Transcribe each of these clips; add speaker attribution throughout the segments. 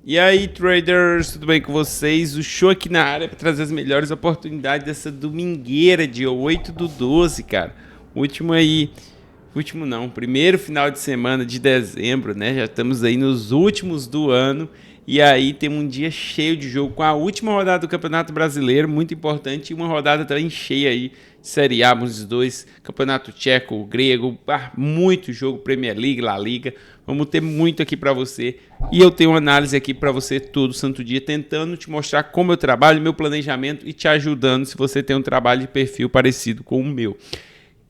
Speaker 1: E aí, traders, tudo bem com vocês? O show aqui na área para trazer as melhores oportunidades dessa domingueira, dia 8/12, cara. Primeiro final de semana de dezembro, né? Já estamos aí nos últimos do ano. E aí tem um dia cheio de jogo com a última rodada do Campeonato Brasileiro, muito importante, e uma rodada também cheia aí de Série A, Bundesliga, Campeonato Tcheco, Grego, muito jogo, Premier League, La Liga. Vamos ter muito aqui para você. E eu tenho uma análise aqui para você todo santo dia, tentando te mostrar como eu trabalho, meu planejamento e te ajudando se você tem um trabalho de perfil parecido com o meu.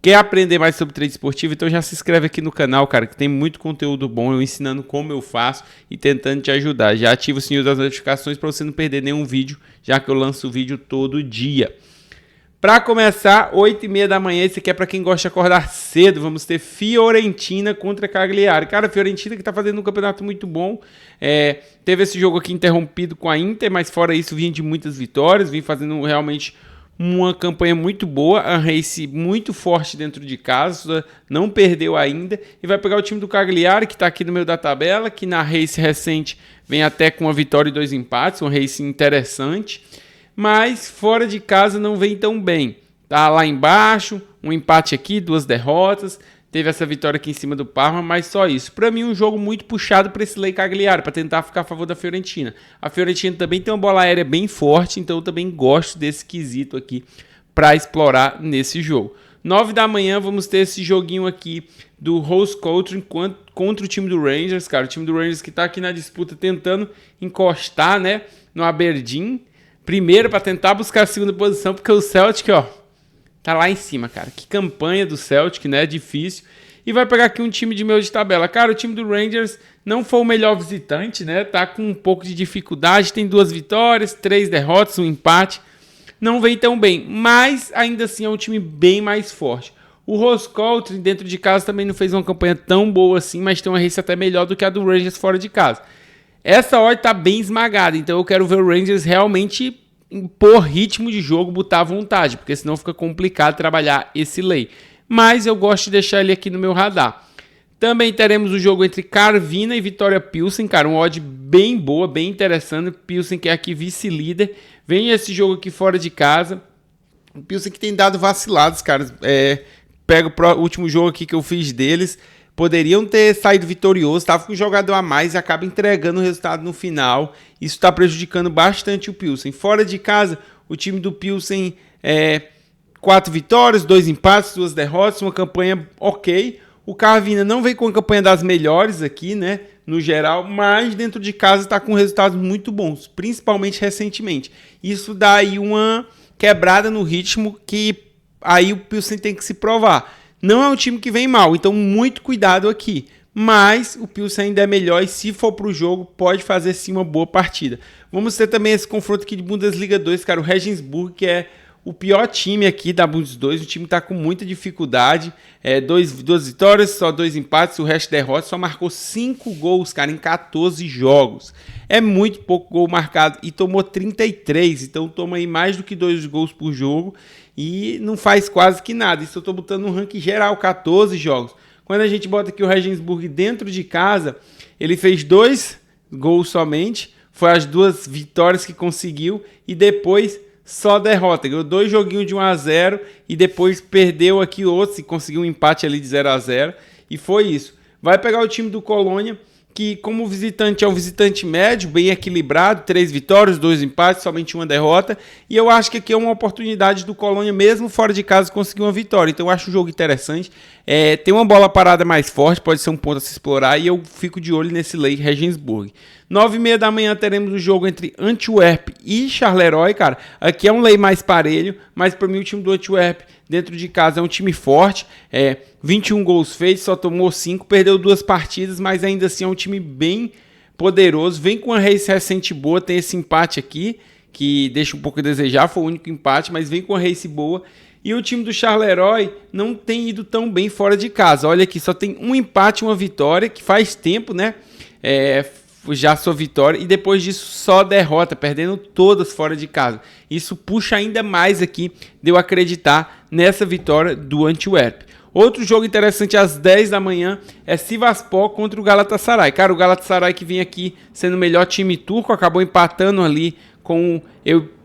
Speaker 1: Quer aprender mais sobre trade esportivo? Então já se inscreve aqui no canal, cara, que tem muito conteúdo bom, eu ensinando como eu faço e tentando te ajudar. Já ativa o sininho das notificações para você não perder nenhum vídeo, já que eu lanço vídeo todo dia. Para começar, 8h30 da manhã, esse aqui é para quem gosta de acordar cedo, vamos ter Fiorentina contra Cagliari. Cara, Fiorentina que tá fazendo um campeonato muito bom, teve esse jogo aqui interrompido com a Inter, mas fora isso vinha de muitas vitórias, vinha fazendo realmente uma campanha muito boa, a Race muito forte dentro de casa, não perdeu ainda, e vai pegar o time do Cagliari, que está aqui no meio da tabela, que na Race recente vem até com uma vitória e 2 empates, uma Race interessante, mas fora de casa não vem tão bem. Tá lá embaixo, um empate aqui, 2 derrotas, teve essa vitória aqui em cima do Parma, mas só isso. Para mim, um jogo muito puxado para esse Lei Cagliari, para tentar ficar a favor da Fiorentina. A Fiorentina também tem uma bola aérea bem forte, então eu também gosto desse quesito aqui para explorar nesse jogo. 9 da manhã vamos ter esse joguinho aqui do Rose Country contra o time do Rangers, cara. O time do Rangers que está aqui na disputa tentando encostar, né, no Aberdeen. Primeiro para tentar buscar a segunda posição, porque o Celtic, ó, tá lá em cima, cara. Que campanha do Celtic, né? Difícil. E vai pegar aqui um time de meio de tabela. Cara, o time do Rangers não foi o melhor visitante, né? Tá com um pouco de dificuldade. Tem 2 vitórias, 3 derrotas, um empate. Não vem tão bem. Mas, ainda assim, é um time bem mais forte. O Rose Country, dentro de casa, também não fez uma campanha tão boa assim, mas tem uma race até melhor do que a do Rangers fora de casa. Essa odd tá bem esmagada, então eu quero ver o Rangers realmente impor ritmo de jogo, botar à vontade, porque senão fica complicado trabalhar esse lay. Mas eu gosto de deixar ele aqui no meu radar. Também teremos o jogo entre Karviná e Vitória Pilsen, cara, uma odd bem boa, bem interessante. Pilsen que é aqui vice-líder, vem esse jogo aqui fora de casa. O Pilsen que tem dado vacilados, cara. Pega o último jogo aqui que eu fiz deles, poderiam ter saído vitorioso, estava com um jogador a mais e acaba entregando o resultado no final. Isso está prejudicando bastante o Pilsen. Fora de casa, o time do Pilsen 4 vitórias, 2 empates, 2 derrotas, uma campanha ok. O Karviná não vem com a campanha das melhores aqui, né, no geral, mas dentro de casa está com resultados muito bons, principalmente recentemente. Isso dá aí uma quebrada no ritmo que aí o Pilsen tem que se provar. Não é um time que vem mal, então muito cuidado aqui. Mas o Pilsen ainda é melhor e se for para o jogo, pode fazer sim uma boa partida. Vamos ter também esse confronto aqui de Bundesliga 2, cara, o Regensburg, que é o pior time aqui da Bundes 2, o time está com muita dificuldade, 2 vitórias, só 2 empates, o resto derrota, só marcou 5 gols, cara, em 14 jogos. É muito pouco gol marcado e tomou 33, então toma aí mais do que 2 gols por jogo e não faz quase que nada. Isso eu estou botando no ranking geral, 14 jogos. Quando a gente bota aqui o Regensburg dentro de casa, ele fez 2 gols somente, foi as 2 vitórias que conseguiu e depois só derrota, ganhou 2 joguinhos de 1-0 e depois perdeu aqui outros e conseguiu um empate ali de 0-0 e foi isso. Vai pegar o time do Colônia, que como visitante é um visitante médio, bem equilibrado, 3 vitórias, 2 empates, somente 1 derrota, e eu acho que aqui é uma oportunidade do Colônia, mesmo fora de casa, conseguir uma vitória, então eu acho o jogo interessante, tem uma bola parada mais forte, pode ser um ponto a se explorar, e eu fico de olho nesse lei Regensburg. 9h30 da manhã teremos o jogo entre Antwerp e Charleroi, cara, aqui é um lei mais parelho, mas para mim o time do Antwerp dentro de casa é um time forte, 21 gols feitos, só tomou 5, perdeu 2 partidas, mas ainda assim é um time bem poderoso, vem com uma race recente boa, tem esse empate aqui, que deixa um pouco a desejar, foi o único empate, mas vem com uma race boa, e o time do Charleroi não tem ido tão bem fora de casa, olha aqui, só tem um empate e uma vitória, que faz tempo, né, já sua vitória, e depois disso só derrota, perdendo todas fora de casa. Isso puxa ainda mais aqui de eu acreditar nessa vitória do Antwerp. Outro jogo interessante às 10 da manhã é Sivasspor contra o Galatasaray. Cara, o Galatasaray que vem aqui sendo o melhor time turco, acabou empatando ali com o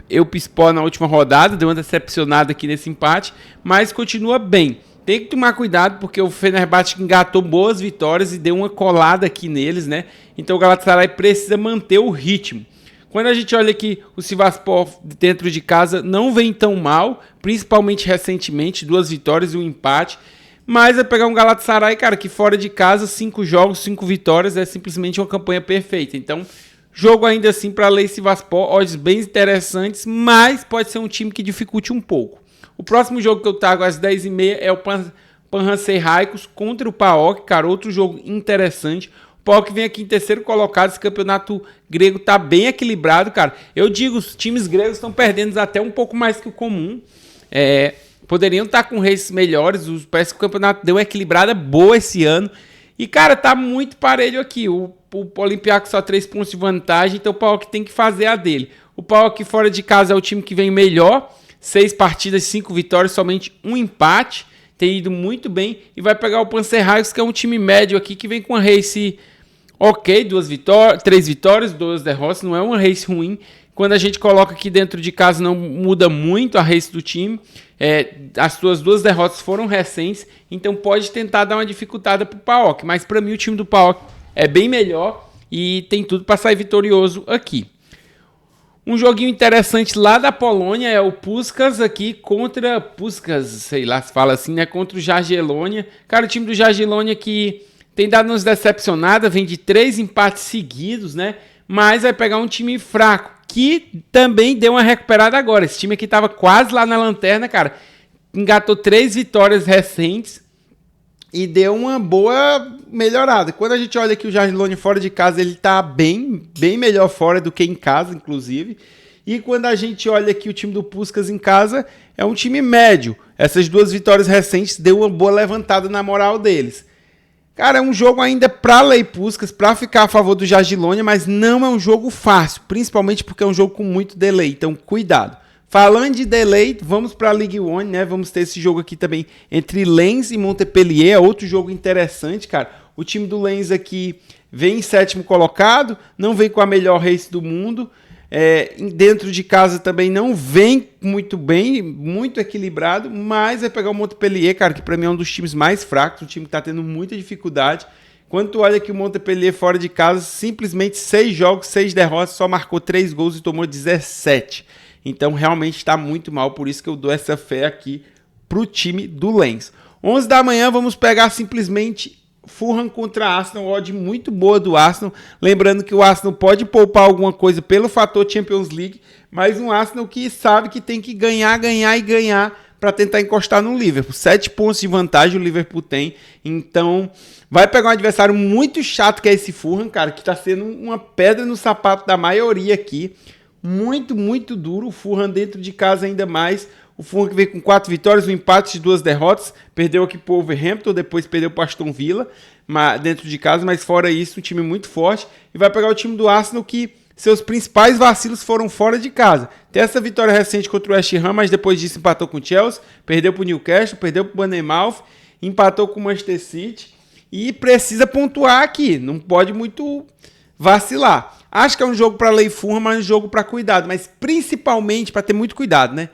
Speaker 1: Eyüpspor na última rodada, deu uma decepcionada aqui nesse empate, mas continua bem. Tem que tomar cuidado porque o Fenerbahçe engatou boas vitórias e deu uma colada aqui neles, né? Então o Galatasaray precisa manter o ritmo. Quando a gente olha aqui, o Sivasspor dentro de casa não vem tão mal, principalmente recentemente, 2 vitórias e um empate. Mas é pegar um Galatasaray, cara, que fora de casa, 5 jogos, 5 vitórias, é simplesmente uma campanha perfeita. Então, jogo ainda assim para Lei Sivasspor, odds bem interessantes, mas pode ser um time que dificulte um pouco. O próximo jogo que eu trago às 10h30 é o Panathinaikos contra o PAOK, cara, outro jogo interessante. O PAOK vem aqui em terceiro colocado, esse campeonato grego tá bem equilibrado, cara. Eu digo, os times gregos estão perdendo até um pouco mais que o comum. Poderiam estar com races melhores, parece que o campeonato deu uma equilibrada boa esse ano. E, cara, tá muito parelho aqui. O Olympiacos só 3 pontos de vantagem, então o PAOK tem que fazer a dele. O PAOK fora de casa é o time que vem melhor, 6 partidas, 5 vitórias, somente um empate. Tem ido muito bem e vai pegar o Panathinaikos, que é um time médio aqui, que vem com a race ok, 3 vitórias, 2 derrotas, não é uma race ruim. Quando a gente coloca aqui dentro de casa não muda muito a race do time. As suas 2 derrotas foram recentes, então pode tentar dar uma dificultada para o PAOK. Mas para mim o time do PAOK é bem melhor e tem tudo para sair vitorioso aqui. Um joguinho interessante lá da Polônia é o Puskás aqui contra... Puskás, sei lá se fala assim, né? Contra o Jagiellonia. Cara, o time do Jagiellonia que tem dado umas decepcionadas, vem de 3 empates seguidos, né? Mas vai pegar um time fraco, que também deu uma recuperada agora. Esse time aqui estava quase lá na lanterna, cara. Engatou 3 vitórias recentes e deu uma boa melhorada. Quando a gente olha aqui o Jagiellonia fora de casa, ele tá bem melhor fora do que em casa, inclusive. E quando a gente olha aqui o time do Puskás em casa, é um time médio. Essas 2 vitórias recentes deu uma boa levantada na moral deles. Cara, é um jogo ainda para Lei Puskás, para ficar a favor do Jagiellonia, mas não é um jogo fácil, principalmente porque é um jogo com muito delay, então cuidado. Falando de delay, vamos para a Ligue 1, né? Vamos ter esse jogo aqui também entre Lens e Montpellier, é outro jogo interessante, cara. O time do Lens aqui vem em 7º colocado, não vem com a melhor race do mundo. Dentro de casa também não vem muito bem, muito equilibrado, mas vai pegar o Montpellier, cara, que pra mim é um dos times mais fracos, um time que tá tendo muita dificuldade. Quando tu olha que o Montpellier fora de casa, simplesmente 6 jogos, 6 derrotas, só marcou 3 gols e tomou 17. Então realmente tá muito mal, por isso que eu dou essa fé aqui pro time do Lens. 11 da manhã vamos pegar simplesmente Fulham contra Arsenal, odd muito boa do Arsenal. Lembrando que o Arsenal pode poupar alguma coisa pelo fator Champions League, mas um Arsenal que sabe que tem que ganhar para tentar encostar no Liverpool. 7 pontos de vantagem o Liverpool tem, então vai pegar um adversário muito chato que é esse Fulham, cara, que tá sendo uma pedra no sapato da maioria aqui. Muito duro. O Fulham dentro de casa ainda mais. O Fulham que veio com 4 vitórias, um empate e 2 derrotas. Perdeu aqui pro Wolverhampton, depois perdeu pro Aston Villa dentro de casa, mas fora isso, um time muito forte. E vai pegar o time do Arsenal que seus principais vacilos foram fora de casa. Tem essa vitória recente contra o West Ham, mas depois disso empatou com o Chelsea, perdeu pro Newcastle, perdeu pro Bournemouth, empatou com o Manchester City e precisa pontuar aqui, não pode muito vacilar. Acho que é um jogo para Lei Fulham, mas um jogo para cuidado, mas principalmente para ter muito cuidado, né?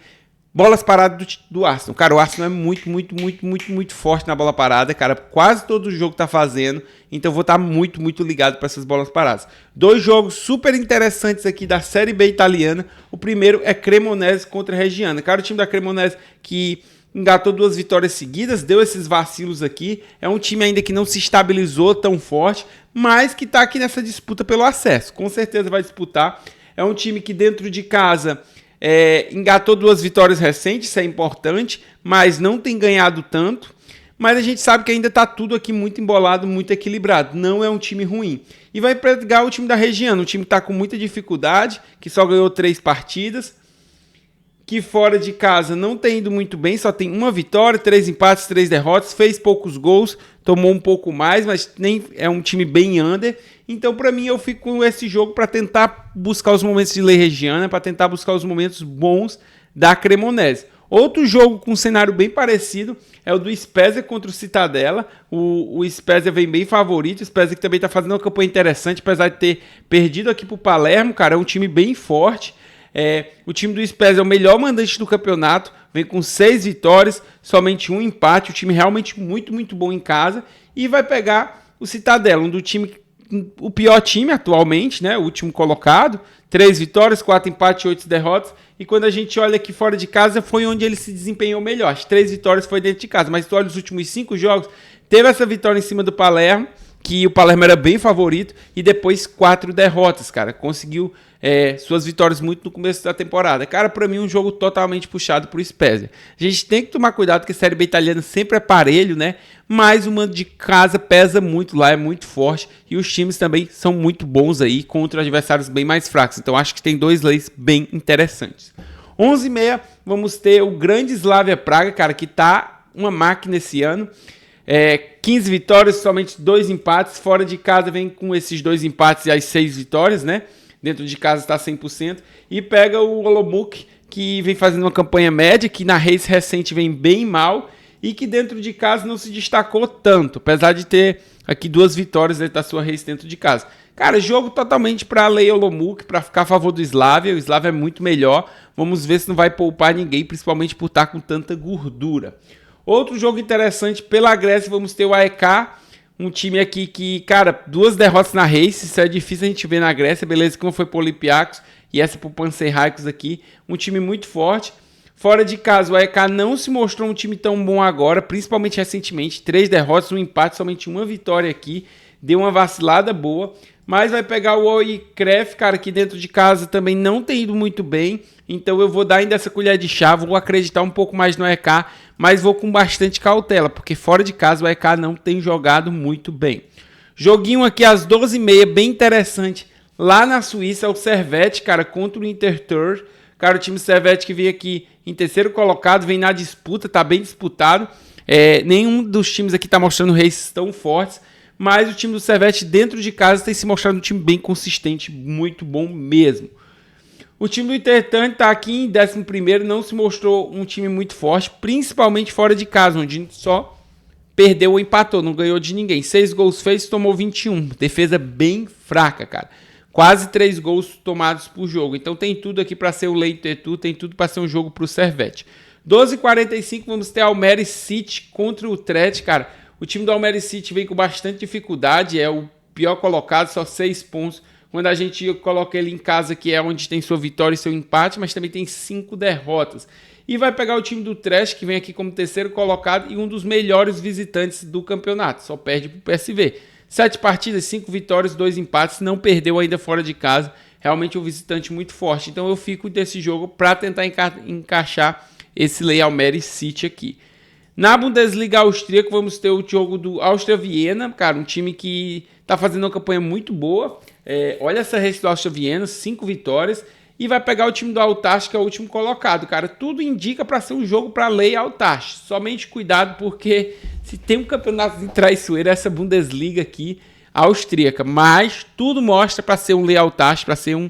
Speaker 1: Bolas paradas do Arsenal. Cara, o Arsenal é muito forte na bola parada, cara. Quase todo jogo tá fazendo. Então eu vou estar muito ligado para essas bolas paradas. 2 jogos super interessantes aqui da Série B italiana. O primeiro é Cremonese contra Reggiana. Cara, o time da Cremonese que engatou 2 vitórias seguidas, deu esses vacilos aqui. É um time ainda que não se estabilizou tão forte, mas que tá aqui nessa disputa pelo acesso. Com certeza vai disputar. É um time que dentro de casa... engatou 2 vitórias recentes, isso é importante, mas não tem ganhado tanto. Mas a gente sabe que ainda está tudo aqui muito embolado, muito equilibrado. Não é um time ruim. E vai pegar o time da Reggiana, um time que está com muita dificuldade, que só ganhou 3 partidas, que fora de casa não tem ido muito bem, só tem 1 vitória, 3 empates, 3 derrotas, fez poucos gols, tomou um pouco mais, mas nem é um time bem under. Então, para mim, eu fico com esse jogo para tentar buscar os momentos de Lei Reggiana, para tentar buscar os momentos bons da Cremonese. Outro jogo com um cenário bem parecido é o do Spezia contra o Cittadella. O Spezia vem bem favorito, o Spezia que também está fazendo uma campanha interessante, apesar de ter perdido aqui para o Palermo, cara, é um time bem forte. O time do Spezia é o melhor mandante do campeonato, vem com 6 vitórias, somente um empate, o time realmente muito, muito bom em casa, e vai pegar o Cittadella, o pior time atualmente, né, o último colocado, 3 vitórias, 4 empates e 8 derrotas, e quando a gente olha aqui fora de casa, foi onde ele se desempenhou melhor. As 3 vitórias foi dentro de casa, mas tu olha os últimos 5 jogos, teve essa vitória em cima do Palermo, que o Palermo era bem favorito, e depois 4 derrotas, cara. Conseguiu suas vitórias muito no começo da temporada. Cara, pra mim um jogo totalmente puxado pro Spezia. A gente tem que tomar cuidado, porque a Série B italiana sempre é parelho, né? Mas o mando de casa pesa muito lá, é muito forte, e os times também são muito bons aí contra adversários bem mais fracos. Então acho que tem 2 leis bem interessantes. 11h30, vamos ter o grande Slavia Praga, cara, que tá uma máquina esse ano. 15 vitórias, somente 2 empates. Fora de casa vem com esses 2 empates e as 6 vitórias, né? Dentro de casa está 100%. E pega o Olomouc, que vem fazendo uma campanha média, que na race recente vem bem mal e que dentro de casa não se destacou tanto, apesar de ter aqui 2 vitórias dentro da sua race dentro de casa. Cara, jogo totalmente para a lei Olomouc, para ficar a favor do Slavia. O Slavia é muito melhor. Vamos ver se não vai poupar ninguém, principalmente por estar com tanta gordura. Outro jogo interessante pela Grécia, vamos ter o AEK, um time aqui que, cara, 2 derrotas na race, isso é difícil a gente ver na Grécia, beleza, como foi pro Olympiacos e essa pro Panathinaikos aqui, um time muito forte. Fora de casa, o AEK não se mostrou um time tão bom agora, principalmente recentemente, 3 derrotas, um empate, somente uma vitória aqui, deu uma vacilada boa, mas vai pegar o OICREF, cara, que dentro de casa também não tem ido muito bem, então eu vou dar ainda essa colher de chá, vou acreditar um pouco mais no AEK, mas vou com bastante cautela, porque fora de casa o AEK não tem jogado muito bem. Joguinho aqui às 12h30, bem interessante, lá na Suíça, é o Servette, cara, contra o Intertour. Cara, o time Servette que veio aqui em terceiro colocado, vem na disputa, tá bem disputado. Nenhum dos times aqui tá mostrando races tão fortes, mas o time do Servette dentro de casa tem se mostrado um time bem consistente, muito bom mesmo. O time do Intertan está aqui em 11º, não se mostrou um time muito forte, principalmente fora de casa, onde só perdeu ou empatou, não ganhou de ninguém. 6 gols fez, tomou 21. Defesa bem fraca, cara. Quase 3 gols tomados por jogo. Então tem tudo aqui para ser o Leite-Etu, tem tudo para ser um jogo para o Servette. 12h45, vamos ter Almere City contra o Utrecht, cara. O time do Almere City vem com bastante dificuldade, é o pior colocado, só 6 pontos. Quando a gente coloca ele em casa, que é onde tem sua vitória e seu empate, mas também tem 5 derrotas. E vai pegar o time do Utrecht, que vem aqui como terceiro colocado e um dos melhores visitantes do campeonato. Só perde para o PSV. 7 partidas, 5 vitórias, 2 empates, não perdeu ainda fora de casa. Realmente um visitante muito forte. Então eu fico desse jogo para tentar encaixar esse Lei Almere City aqui. Na Bundesliga austríaca, vamos ter o jogo do Áustria Viena, cara, um time que está fazendo uma campanha muito boa. Olha essa race do Áustria Viena, 5 vitórias. E vai pegar o time do Autax, que é o último colocado, cara. Tudo indica para ser um jogo para a Lei Autax. Somente cuidado, porque se tem um campeonato de traiçoeira, essa Bundesliga aqui, austríaca. Mas tudo mostra para ser um Lei Autax, para ser um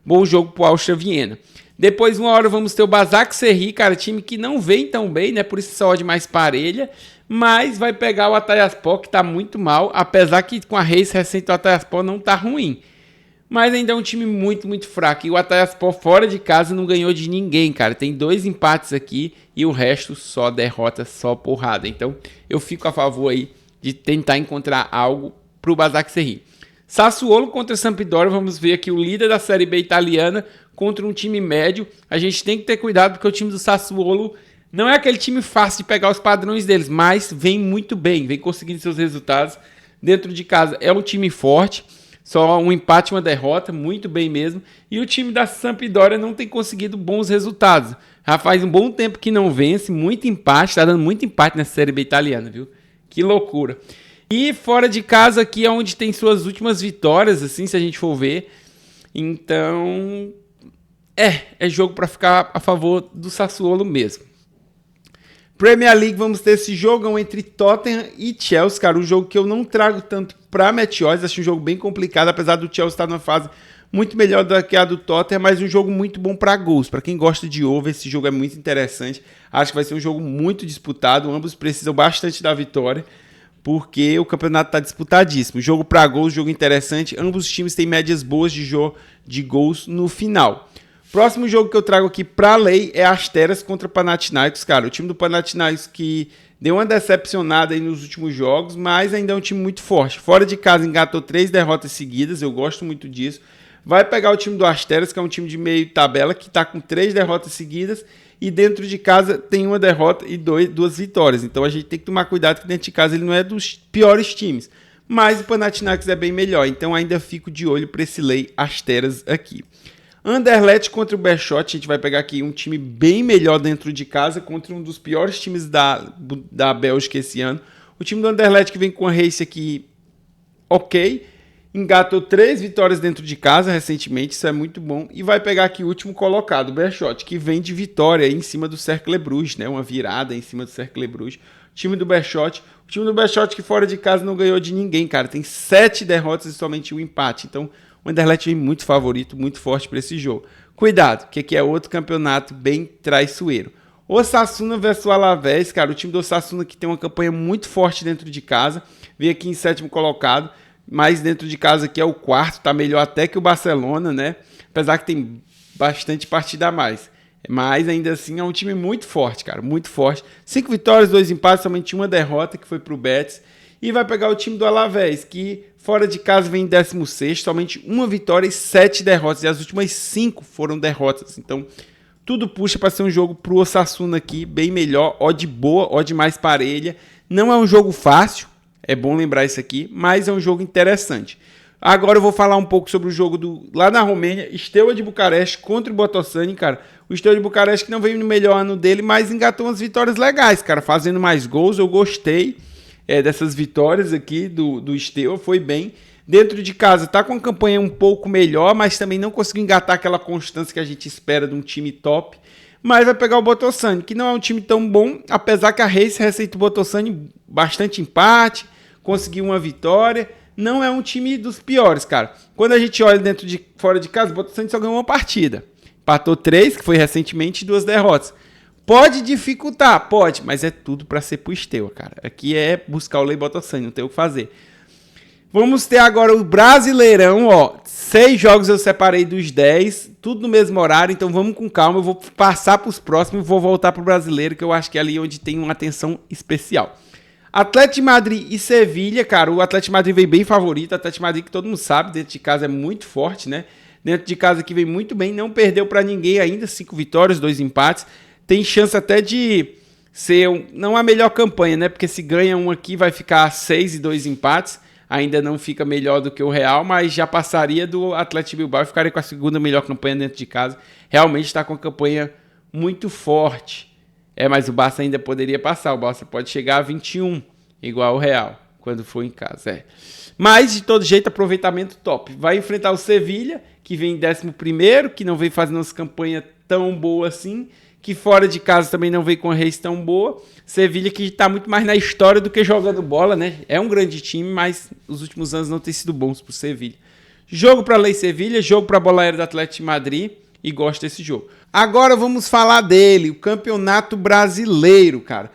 Speaker 1: bom jogo para o Áustria Viena. Depois, uma hora, vamos ter o Basak Serri, cara, time que não vem tão bem, né? Por isso essa odd mais parelha. Mas vai pegar o Atayaspor, que tá muito mal. Apesar que com a race recente o Atayaspor não tá ruim. Mas ainda é um time muito, muito fraco. E o Atayaspor fora de casa não ganhou de ninguém, cara. Tem 2 empates aqui e o resto só derrota, só porrada. Então eu fico a favor aí de tentar encontrar algo pro Basak Serri. Sassuolo contra Sampdoria, vamos ver aqui o líder da Série B italiana contra um time médio. A gente tem que ter cuidado porque o time do Sassuolo não é aquele time fácil de pegar os padrões deles, mas vem muito bem, vem conseguindo seus resultados dentro de casa. É um time forte, só um empate e uma derrota, muito bem mesmo. E o time da Sampdoria não tem conseguido bons resultados. Já faz um bom tempo que não vence, muito empate, tá dando muito empate nessa Série B italiana, viu? Que loucura. E fora de casa aqui é onde tem suas últimas vitórias, assim, se a gente for ver. Então, é jogo para ficar a favor do Sassuolo mesmo. Premier League, vamos ter esse jogão entre Tottenham e Chelsea, cara, um jogo que eu não trago tanto para Match Odds, acho um jogo bem complicado, apesar do Chelsea estar numa fase muito melhor do que a do Tottenham, mas um jogo muito bom para gols. Para quem gosta de over, esse jogo é muito interessante. Acho que vai ser um jogo muito disputado, ambos precisam bastante da vitória, porque o campeonato está disputadíssimo. Jogo para gols, jogo interessante, ambos os times têm médias boas de gols no final. Próximo jogo que eu trago aqui para lei é Asteras contra Panathinaikos, cara. O time do Panathinaikos que deu uma decepcionada aí nos últimos jogos, mas ainda é um time muito forte. Fora de casa engatou 3 derrotas seguidas, eu gosto muito disso. Vai pegar o time do Asteras, que é um time de meio tabela, que está com 3 derrotas seguidas, e dentro de casa tem uma derrota e 2 vitórias. Então a gente tem que tomar cuidado que dentro de casa ele não é dos piores times, mas o Panathinaikos é bem melhor, então ainda fico de olho para esse lei Asteras aqui. Anderlecht contra o Berchot, a gente vai pegar aqui um time bem melhor dentro de casa contra um dos piores times da Bélgica esse ano. O time do Anderlecht que vem com a race aqui ok, engatou 3 vitórias dentro de casa recentemente, isso é muito bom. E vai pegar aqui o último colocado, o Berchot, que vem de vitória em cima do Cercle Bruges, né? Uma virada em cima do Cercle Bruges. O time do Berchot que fora de casa não ganhou de ninguém, cara. Tem 7 derrotas e somente um empate, então o Anderlecht vem muito favorito, muito forte para esse jogo. Cuidado, que aqui é outro campeonato bem traiçoeiro. Osasuna versus o Alavés, cara. O time do Osasuna que tem uma campanha muito forte dentro de casa. Vem aqui em 7º colocado, mas dentro de casa aqui é o 4º. Tá melhor até que o Barcelona, né? Apesar que tem bastante partida a mais. Mas ainda assim é um time muito forte, cara. Muito forte. 5 vitórias, 2 empates, somente uma derrota que foi pro Betis. E vai pegar o time do Alavés, que fora de casa vem em 16º, somente uma vitória e 7 derrotas. E as últimas 5 foram derrotas. Então, tudo puxa para ser um jogo pro Osasuna aqui, bem melhor. Odd boa, odd mais parelha. Não é um jogo fácil, é bom lembrar isso aqui, mas é um jogo interessante. Agora eu vou falar um pouco sobre o jogo lá na Romênia, Steaua de Bucareste contra o Botoçani, cara. O Steaua de Bucareste que não veio no melhor ano dele, mas engatou umas vitórias legais, cara, fazendo mais gols. Eu gostei dessas vitórias aqui do Steaua, foi bem. Dentro de casa tá com uma campanha um pouco melhor, mas também não conseguiu engatar aquela constância que a gente espera de um time top. Mas vai pegar o Botoçani, que não é um time tão bom, apesar que a Race receita o Botoçani bastante empate, conseguiu uma vitória. Não é um time dos piores, cara. Quando a gente olha fora de casa, o Botoçani só ganhou uma partida. Empatou 3, que foi recentemente, e 2 derrotas. Pode dificultar, pode, mas é tudo para ser pro Steaua, cara. Aqui é buscar o Lei Botoçani, não tem o que fazer. Vamos ter agora o Brasileirão, ó. 6 jogos eu separei dos 10, tudo no mesmo horário, então vamos com calma. Eu vou passar para os próximos e vou voltar pro Brasileiro, que eu acho que é ali onde tem uma atenção especial. Atlético de Madrid e Sevilha, cara. O Atlético de Madrid vem bem favorito. O Atlético de Madrid, que todo mundo sabe, dentro de casa é muito forte, né? Dentro de casa aqui vem muito bem, não perdeu para ninguém ainda, 5 vitórias, 2 empates. Tem chance até de ser não a melhor campanha, né? Porque se ganha um aqui vai ficar 6 e 2 empates. Ainda não fica melhor do que o Real, mas já passaria do Atlético de Bilbao e ficaria com a segunda melhor campanha dentro de casa. Realmente está com uma campanha muito forte. Mas o Barça ainda poderia passar. O Barça pode chegar a 21, igual o Real, quando for em casa. Mas, de todo jeito, aproveitamento top. Vai enfrentar o Sevilha, que vem em 11º, que não vem fazendo uma campanha tão boa assim, que fora de casa também não veio com a race tão boa. Sevilha que está muito mais na história do que jogando bola, né? É um grande time, mas os últimos anos não têm sido bons para o Sevilha. Jogo para Lei Sevilha, jogo para a bola aérea do Atlético de Madrid, e gosto desse jogo. Agora vamos falar dele, o Campeonato Brasileiro, cara.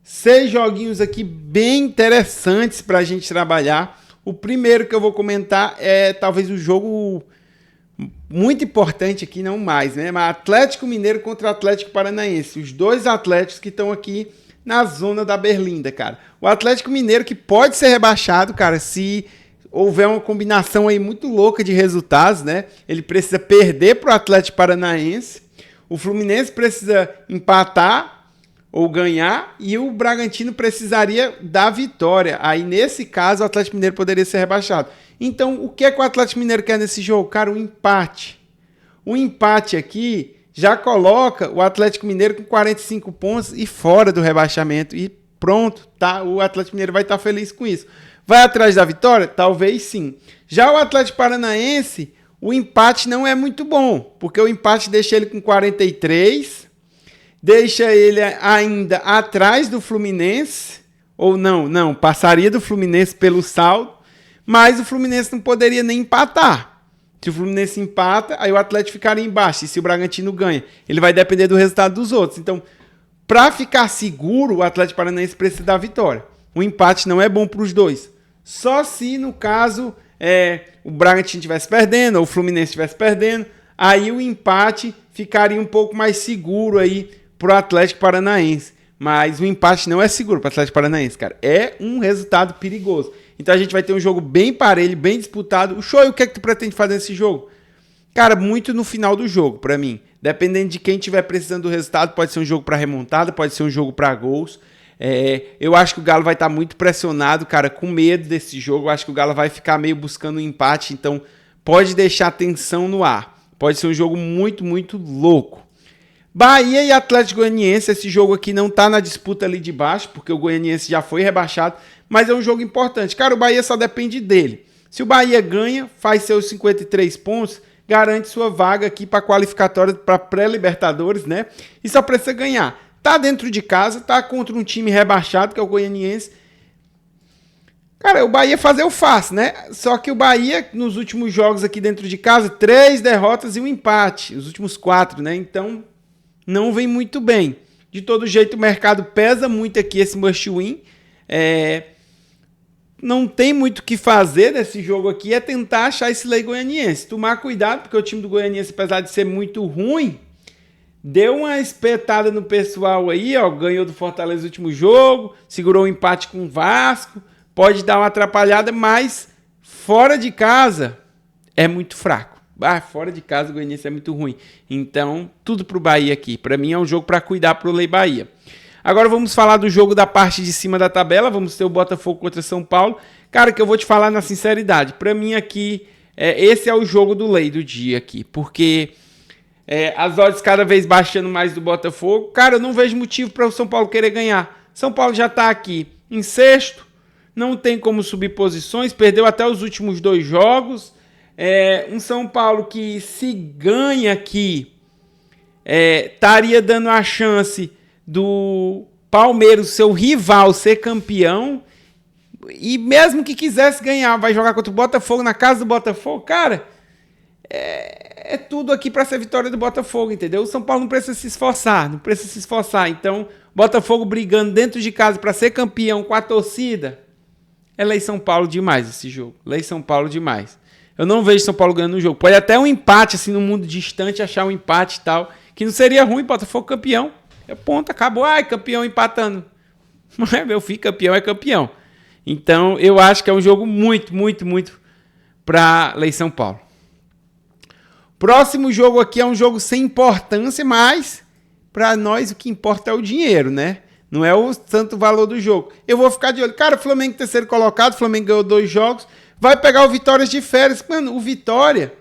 Speaker 1: 6 joguinhos aqui bem interessantes para a gente trabalhar. O primeiro que eu vou comentar é talvez o jogo muito importante aqui, não mais, né? Mas Atlético Mineiro contra Atlético Paranaense. Os 2 Atléticos que estão aqui na zona da Berlinda, cara. O Atlético Mineiro que pode ser rebaixado, cara, se houver uma combinação aí muito louca de resultados, né? Ele precisa perder para o Atlético Paranaense. O Fluminense precisa empatar ou ganhar e o Bragantino precisaria da vitória. Aí, nesse caso, o Atlético Mineiro poderia ser rebaixado. Então, o que é que o Atlético Mineiro quer nesse jogo? Cara, um empate. O empate aqui já coloca o Atlético Mineiro com 45 pontos e fora do rebaixamento. E pronto, tá? O Atlético Mineiro vai estar feliz com isso. Vai atrás da vitória? Talvez sim. Já o Atlético Paranaense, o empate não é muito bom, porque o empate deixa ele com 43, deixa ele ainda atrás do Fluminense, ou não, passaria do Fluminense pelo saldo, mas o Fluminense não poderia nem empatar. Se o Fluminense empata, aí o Atlético ficaria embaixo. E se o Bragantino ganha, ele vai depender do resultado dos outros. Então, para ficar seguro, o Atlético Paranaense precisa da vitória. O empate não é bom para os dois. Só se, no caso, o Bragantino estivesse perdendo ou o Fluminense estivesse perdendo, aí o empate ficaria um pouco mais seguro aí para o Atlético Paranaense. Mas o empate não é seguro para o Atlético Paranaense, cara. É um resultado perigoso. Então a gente vai ter um jogo bem parelho, bem disputado. O Show, o que é que tu pretende fazer nesse jogo? Cara, muito no final do jogo, para mim. Dependendo de quem estiver precisando do resultado, pode ser um jogo para remontada, pode ser um jogo para gols. Eu acho que o Galo vai estar muito pressionado, cara, com medo desse jogo. Eu acho que o Galo vai ficar meio buscando um empate, então pode deixar a tensão no ar. Pode ser um jogo muito, muito louco. Bahia e Atlético Goianiense, esse jogo aqui não tá na disputa ali de baixo, porque o Goianiense já foi rebaixado, mas é um jogo importante. Cara, o Bahia só depende dele. Se o Bahia ganha, faz seus 53 pontos, garante sua vaga aqui para qualificatória para pré-Libertadores, né? E só precisa ganhar. Tá dentro de casa, tá contra um time rebaixado, que é o Goianiense. Cara, o Bahia fazer o fácil, né? Só que o Bahia, nos últimos jogos aqui dentro de casa, 3 derrotas e um empate. Os últimos 4, né? Então, não vem muito bem. De todo jeito, o mercado pesa muito aqui esse must win. Não tem muito o que fazer nesse jogo aqui, é tentar achar esse lei goianiense. Tomar cuidado, porque o time do Goianiense, apesar de ser muito ruim, deu uma espetada no pessoal aí, ó. Ganhou do Fortaleza no último jogo, segurou um empate com o Vasco, pode dar uma atrapalhada, mas fora de casa é muito fraco. Fora de casa o Goianiense é muito ruim. Então, tudo pro Bahia aqui. Para mim é um jogo para cuidar pro Lei Bahia. Agora vamos falar do jogo da parte de cima da tabela. Vamos ter o Botafogo contra São Paulo. Cara, que eu vou te falar na sinceridade. Para mim aqui, esse é o jogo do Lei do dia aqui. Porque as odds cada vez baixando mais do Botafogo. Cara, eu não vejo motivo para o São Paulo querer ganhar. São Paulo já tá aqui em sexto. Não tem como subir posições. Perdeu até os últimos 2 jogos. Um São Paulo que, se ganha aqui, estaria dando a chance do Palmeiras, seu rival, ser campeão. E mesmo que quisesse ganhar, vai jogar contra o Botafogo, na casa do Botafogo. Cara, é tudo aqui para ser vitória do Botafogo, entendeu? O São Paulo não precisa se esforçar, Então, Botafogo brigando dentro de casa para ser campeão com a torcida. É Lei São Paulo demais esse jogo. Lei São Paulo demais. Eu não vejo São Paulo ganhando o jogo. Pode até um empate, assim, no mundo distante, achar um empate e tal, que não seria ruim, Botafogo campeão. Ponto, acabou. Campeão empatando. Mas, meu filho, campeão é campeão. Então, eu acho que é um jogo muito, muito, muito para Lei São Paulo. Próximo jogo aqui é um jogo sem importância, mas para nós o que importa é o dinheiro, né? Não é o santo valor do jogo. Eu vou ficar de olho. Cara, o Flamengo terceiro colocado, o Flamengo ganhou 2 jogos, vai pegar o Vitória de férias. Mano, o Vitória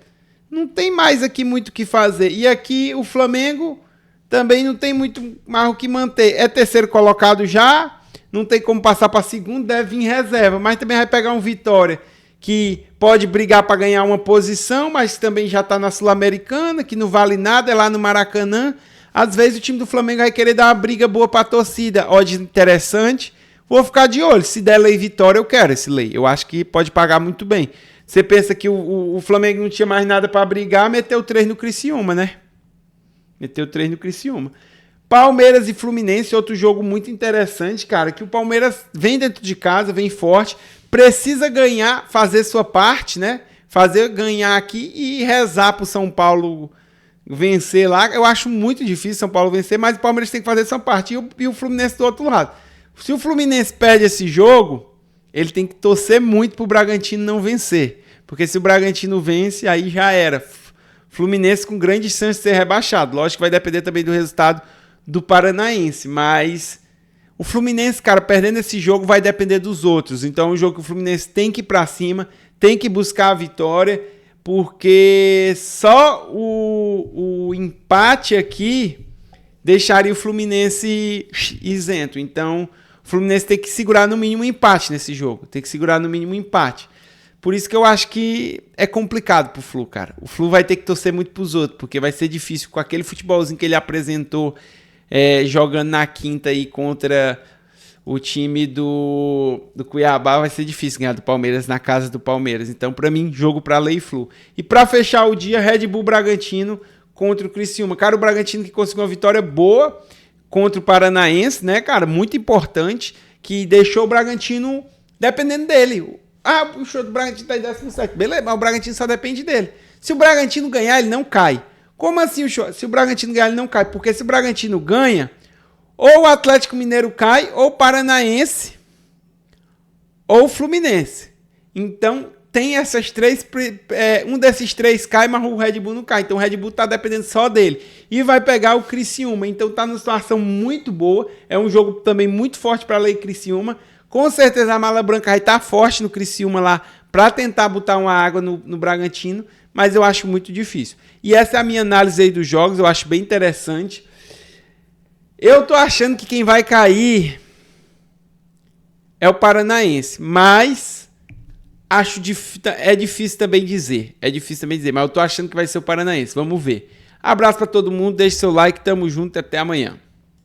Speaker 1: não tem mais aqui muito o que fazer. E aqui o Flamengo também não tem muito mais o que manter. É terceiro colocado já, não tem como passar para segundo, deve vir em reserva. Mas também vai pegar um Vitória que pode brigar para ganhar uma posição, mas também já está na Sul-Americana, que não vale nada, é lá no Maracanã. Às vezes o time do Flamengo vai querer dar uma briga boa para a torcida. Odds interessante. Vou ficar de olho. Se der Lei Vitória, eu quero esse Lei. Eu acho que pode pagar muito bem. Você pensa que o Flamengo não tinha mais nada para brigar, meteu 3 no Criciúma, né? Meteu 3 no Criciúma. Palmeiras e Fluminense, outro jogo muito interessante, cara, que o Palmeiras vem dentro de casa, vem forte, precisa ganhar, fazer sua parte, né? Fazer ganhar aqui e rezar pro São Paulo vencer lá. Eu acho muito difícil São Paulo vencer, mas o Palmeiras tem que fazer sua parte. E o Fluminense do outro lado. Se o Fluminense perde esse jogo, ele tem que torcer muito pro Bragantino não vencer. Porque se o Bragantino vence, aí já era. Fluminense com grande chance de ser rebaixado. Lógico que vai depender também do resultado do Paranaense. Mas o Fluminense, cara, perdendo esse jogo vai depender dos outros. Então é um jogo que o Fluminense tem que ir pra cima, tem que buscar a vitória. Porque só o empate aqui deixaria o Fluminense isento. Então, o Fluminense tem que segurar no mínimo um empate nesse jogo. Tem que segurar no mínimo um empate. Por isso que eu acho que é complicado pro Flu, cara. O Flu vai ter que torcer muito pros outros, porque vai ser difícil com aquele futebolzinho que ele apresentou jogando na quinta aí contra o time do Cuiabá vai ser difícil ganhar do Palmeiras na casa do Palmeiras. Então, para mim, jogo para lei flu. E para fechar o dia, Red Bull Bragantino contra o Criciúma. Cara, o Bragantino que conseguiu uma vitória boa contra o Paranaense, né, cara? Muito importante, que deixou o Bragantino dependendo dele. Ah, o show do Bragantino tá em 17. Beleza, mas o Bragantino só depende dele. Se o Bragantino ganhar, ele não cai. Como assim, se o Bragantino ganhar, ele não cai? Porque se o Bragantino ganha, ou o Atlético Mineiro cai, ou o Paranaense, ou o Fluminense. Então, tem essas três... um desses três cai, mas o Red Bull não cai. Então, o Red Bull tá dependendo só dele. E vai pegar o Criciúma. Então, tá numa situação muito boa. É um jogo também muito forte para a Lei Criciúma. Com certeza, a Mala Branca vai estar forte no Criciúma lá para tentar botar uma água no Bragantino. Mas eu acho muito difícil. E essa é a minha análise aí dos jogos. Eu acho bem interessante. Eu tô achando que quem vai cair é o Paranaense, mas acho difícil também dizer. Mas eu tô achando que vai ser o Paranaense. Vamos ver. Abraço para todo mundo, deixe seu like, tamo junto e até amanhã.